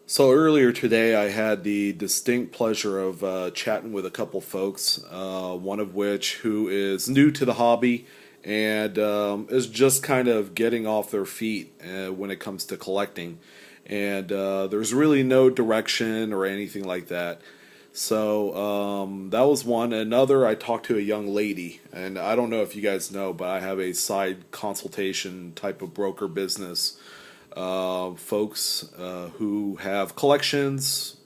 So earlier today, I had the distinct pleasure of chatting with a couple folks, one of which who is new to the hobby and is just kind of getting off their feet when it comes to collecting. And there's really no direction or anything like that. So that was one. Another, I talked to a young lady, and I don't know if you guys know, but I have a side consultation type of broker business. Folks who have collections,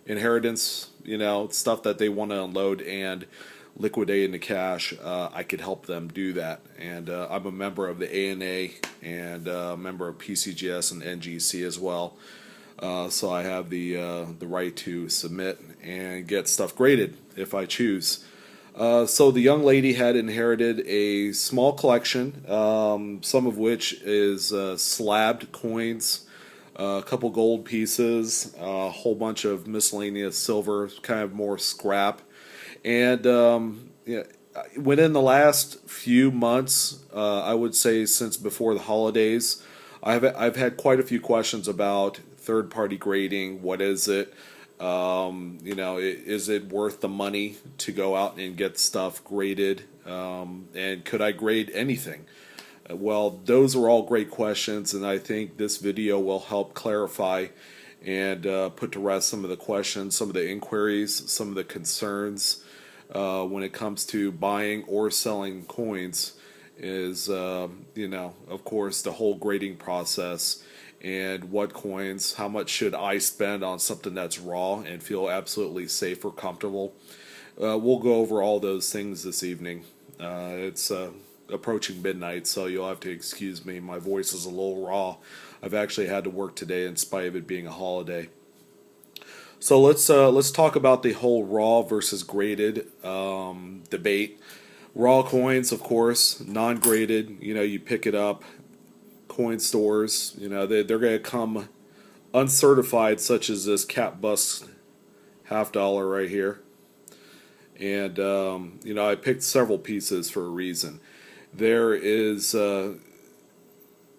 inheritance, stuff that they want to unload and liquidate into cash. I could help them do that. And I'm a member of the ANA and a member of PCGS and NGC as well. So I have the right to submit and get stuff graded if I choose. So the young lady had inherited a small collection, some of which is slabbed coins, a couple gold pieces, a whole bunch of miscellaneous silver, kind of more scrap. And yeah, within the last few months, I would say since before the holidays, I've had quite a few questions about third party grading. What is it? Is it worth the money to go out and get stuff graded? And could I grade anything? Well, those are all great questions, and I think this video will help clarify and put to rest some of the questions, some of the inquiries, some of the concerns when it comes to buying or selling coins. Is of course, the whole grading process and what coins, how much should I spend on something that's raw and feel absolutely safe or comfortable. We'll go over all those things this evening. It's approaching midnight, so you'll have to excuse me. My voice is a little raw. I've actually had to work today in spite of it being a holiday. So let's talk about the whole raw versus graded debate. Raw coins, of course, non-graded. You pick it up. Coin stores, they're going to come uncertified, such as this Cat Bus $50 right here. And I picked several pieces for a reason. There is there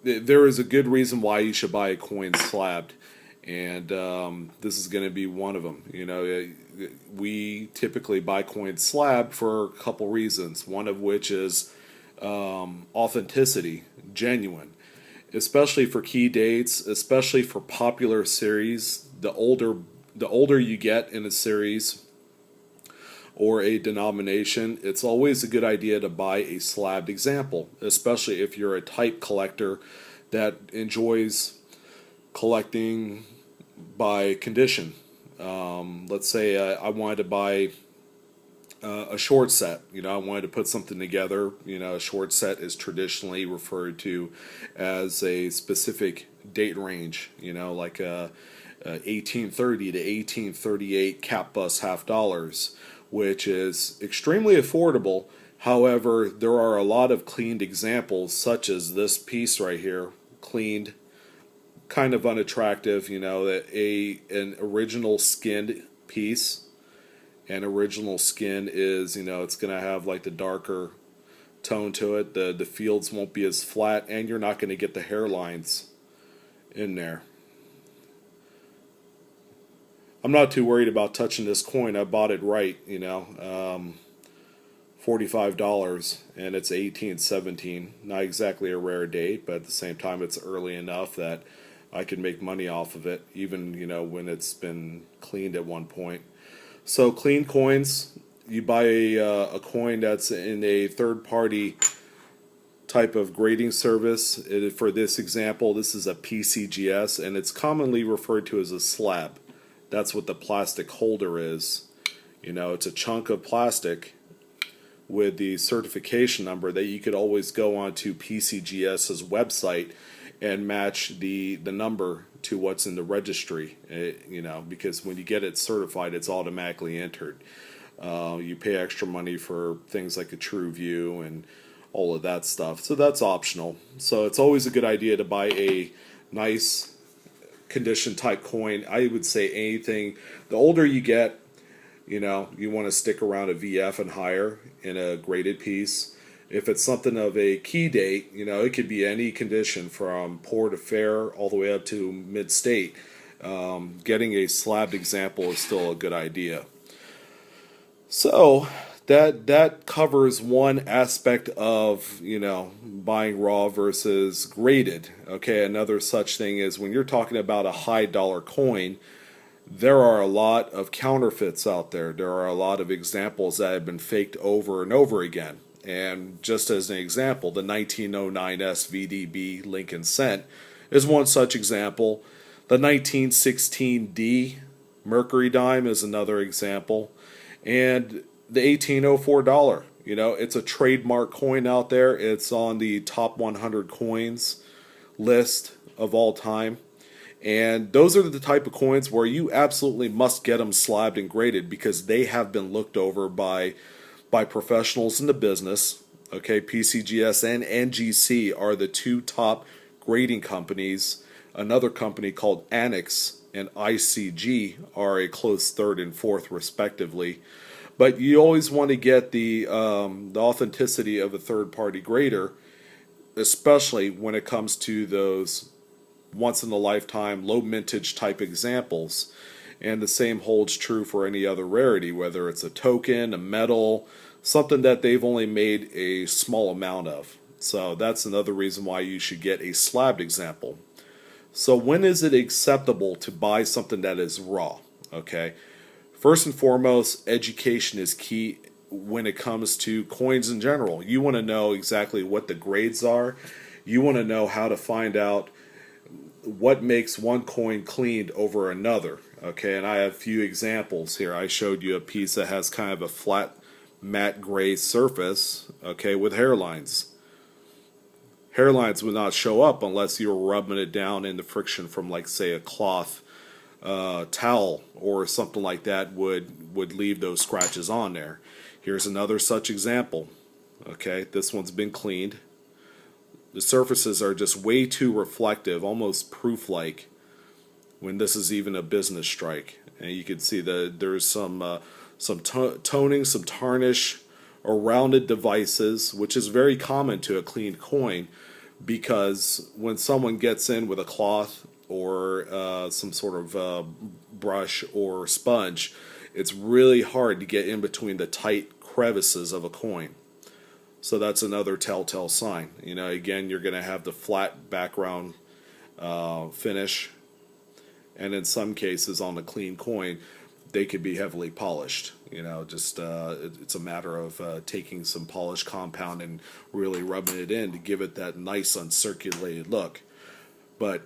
is a good reason why you should buy a coin slabbed, and this is going to be one of them. We typically buy coins slabbed for a couple reasons. One of which is authenticity, genuine. Especially for key dates, especially for popular series. The older you get in a series or a denomination, it's always a good idea to buy a slabbed example, especially if you're a type collector that enjoys collecting by condition. Let's say I wanted to buy a short set. I wanted to put something together. A short set is traditionally referred to as a specific date range. Like a 1830 to 1838 cap bus $50, which is extremely affordable. However, there are a lot of cleaned examples, such as this piece right here, cleaned, kind of unattractive. An original skinned piece. And original skin is, it's going to have like the darker tone to it. The fields won't be as flat, and you're not going to get the hairlines in there. I'm not too worried about touching this coin. I bought it right, $45, and it's 1817. Not exactly a rare date, but at the same time, it's early enough that I can make money off of it, even, when it's been cleaned at one point. So clean coins, you buy a coin that's in a third-party type of grading service. For this example, this is a PCGS, and it's commonly referred to as a slab. That's what the plastic holder is. It's a chunk of plastic with the certification number that you could always go onto PCGS's website and match the number to what's in the registry, because when you get it certified, it's automatically entered. You pay extra money for things like a true view and all of that stuff, so that's optional. So it's always a good idea to buy a nice condition type coin. I would say anything, the older you get, you want to stick around a VF and higher in a graded piece. If it's something of a key date, it could be any condition from poor to fair all the way up to mid-state. Getting a slabbed example is still a good idea. So that covers one aspect of, buying raw versus graded. Okay, another such thing is when you're talking about a high dollar coin, there are a lot of counterfeits out there. There are a lot of examples that have been faked over and over again. And just as an example, the 1909 SVDB Lincoln Cent is one such example. The 1916D Mercury dime is another example. And the 1804 dollar, it's a trademark coin out there. It's on the top 100 coins list of all time. And those are the type of coins where you absolutely must get them slabbed and graded because they have been looked over by professionals in the business. Okay, PCGS and NGC are the two top grading companies. Another company called Annex and ICG are a close third and fourth, respectively. But you always want to get the authenticity of a third-party grader, especially when it comes to those once-in-a-lifetime, low-mintage type examples. And the same holds true for any other rarity, whether it's a token, a metal, something that they've only made a small amount of. So that's another reason why you should get a slabbed example. So when is it acceptable to buy something that is raw? Okay. First and foremost, education is key when it comes to coins in general. You want to know exactly what the grades are. You want to know how to find out what makes one coin cleaned over another. Okay, and I have a few examples here. I showed you a piece that has kind of a flat matte gray surface, okay, with hairlines. Hairlines would not show up unless you were rubbing it down in the friction from, like, say, a cloth towel or something like that would leave those scratches on there. Here's another such example. Okay, this one's been cleaned. The surfaces are just way too reflective, almost proof-like, when this is even a business strike. And you can see that there's some toning, some tarnish around the devices, which is very common to a cleaned coin, because when someone gets in with a cloth or some sort of brush or sponge, it's really hard to get in between the tight crevices of a coin. So that's another telltale sign. Again, you're going to have the flat background finish, and in some cases on a clean coin, they could be heavily polished. It's a matter of taking some polish compound and really rubbing it in to give it that nice uncirculated look. But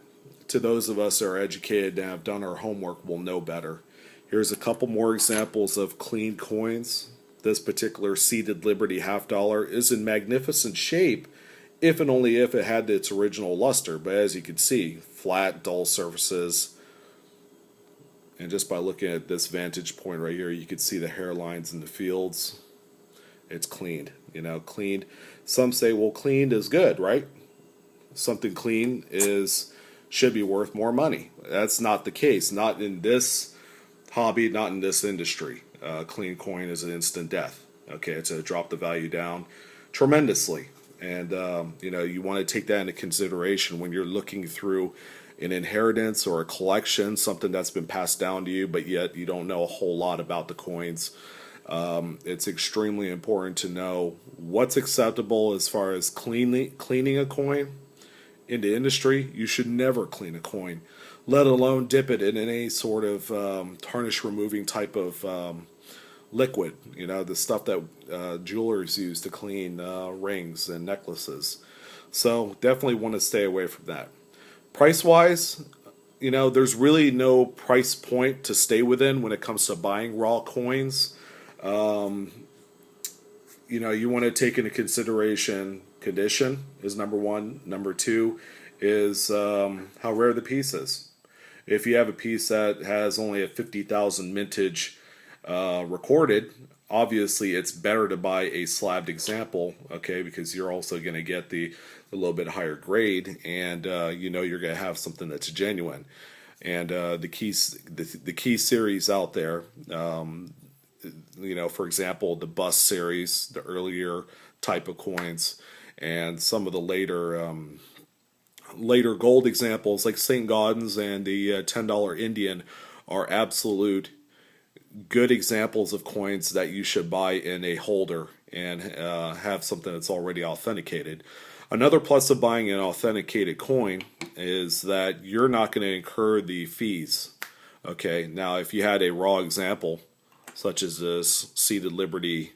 to those of us that are educated and have done our homework will know better. Here's a couple more examples of clean coins. This particular seated Liberty $50 is in magnificent shape if and only if it had its original luster. But as you can see, flat, dull surfaces. And just by looking at this vantage point right here, you can see the hairlines in the fields. It's cleaned, cleaned. Some say, well, cleaned is good, right? Something clean should be worth more money. That's not the case. Not in this hobby, not in this industry. Clean coin is an instant death. Okay, it's going to drop the value down tremendously. And, you want to take that into consideration when you're looking through an inheritance or a collection, something that's been passed down to you, but yet you don't know a whole lot about the coins. It's extremely important to know what's acceptable as far as cleaning a coin. In the industry, you should never clean a coin, let alone dip it in any sort of tarnish removing type of liquid, the stuff that jewelers use to clean rings and necklaces. So definitely want to stay away from that. Price-wise, there's really no price point to stay within when it comes to buying raw coins. You want to take into consideration condition is number one. Number two is how rare the piece is. If you have a piece that has only a 50,000 mintage recorded, obviously it's better to buy a slabbed example, okay, because you're also going to get the little bit higher grade, and you're going to have something that's genuine. And the key series out there, for example, the bust series, the earlier type of coins, and some of the later later gold examples like St. Gaudens and the $10 Indian are absolute good examples of coins that you should buy in a holder and have something that's already authenticated. Another plus of buying an authenticated coin is that you're not going to incur the fees. Okay, now if you had a raw example, such as this Seated Liberty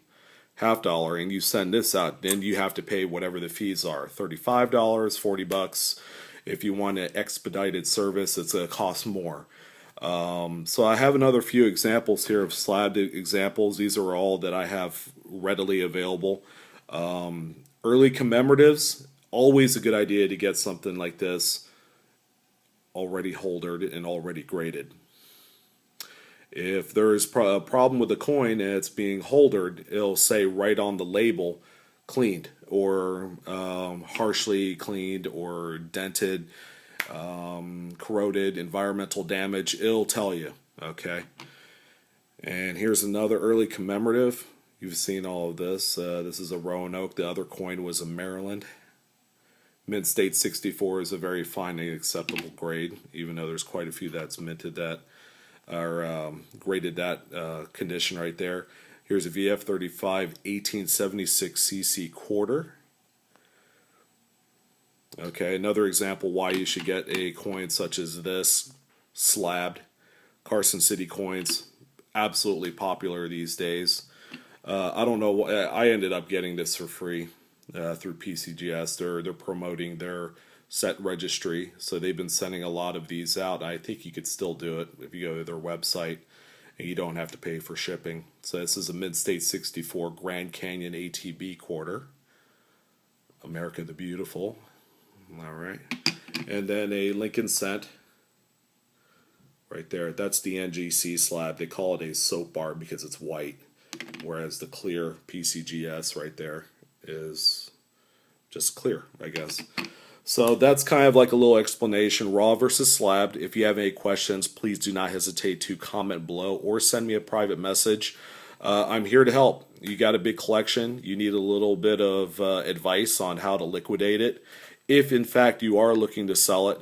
$half, and you send this out, then you have to pay whatever the fees are, $35, $40. If you want an expedited service, it's going to cost more. So I have another few examples here of slabbed examples. These are all that I have readily available. Early commemoratives, always a good idea to get something like this already holdered and already graded. If there's a problem with the coin and it's being holdered, it'll say right on the label, cleaned, or harshly cleaned, or dented, corroded, environmental damage. It'll tell you, okay? And here's another early commemorative. You've seen all of this. This is a Roanoke. The other coin was a Maryland. Mint-State 64 is a very fine and acceptable grade, even though there's quite a few that's minted that are graded that condition right there. Here's a VF35 1876 cc quarter. Okay, another example why you should get a coin such as this, slabbed. Carson City coins, absolutely popular these days. I don't know, I ended up getting this for free through PCGS. They're promoting their set registry, so they've been sending a lot of these out. I think you could still do it if you go to their website, and you don't have to pay for shipping. So this is a Mid-State 64 Grand Canyon ATB quarter. America the Beautiful. All right. And then a Lincoln cent right there. That's the NGC slab. They call it a soap bar because it's white, whereas the clear PCGS right there is just clear, I guess. So that's kind of like a little explanation, raw versus slabbed. If you have any questions, please do not hesitate to comment below or send me a private message. I'm here to help. You got a big collection. You need a little bit of advice on how to liquidate it. If, in fact, you are looking to sell it,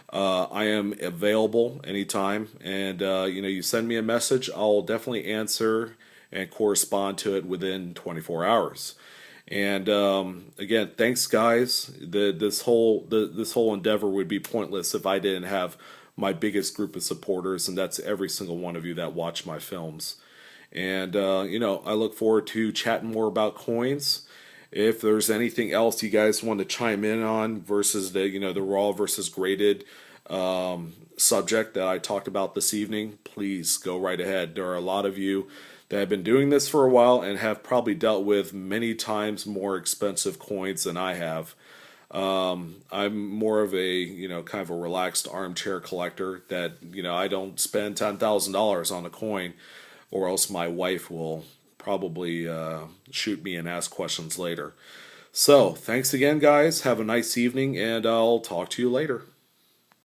I am available anytime. And, you send me a message, I'll definitely answer and correspond to it within 24 hours. And again, thanks, guys. This whole endeavor would be pointless if I didn't have my biggest group of supporters, and that's every single one of you that watch my films. And I look forward to chatting more about coins. If there's anything else you guys want to chime in on versus the raw versus graded subject that I talked about this evening, please go right ahead. There are a lot of you that have been doing this for a while and have probably dealt with many times more expensive coins than I have. I'm more of a kind of a relaxed armchair collector that I don't spend $10,000 on a coin, or else my wife will probably shoot me and ask questions later. So thanks again, guys. Have a nice evening, and I'll talk to you later.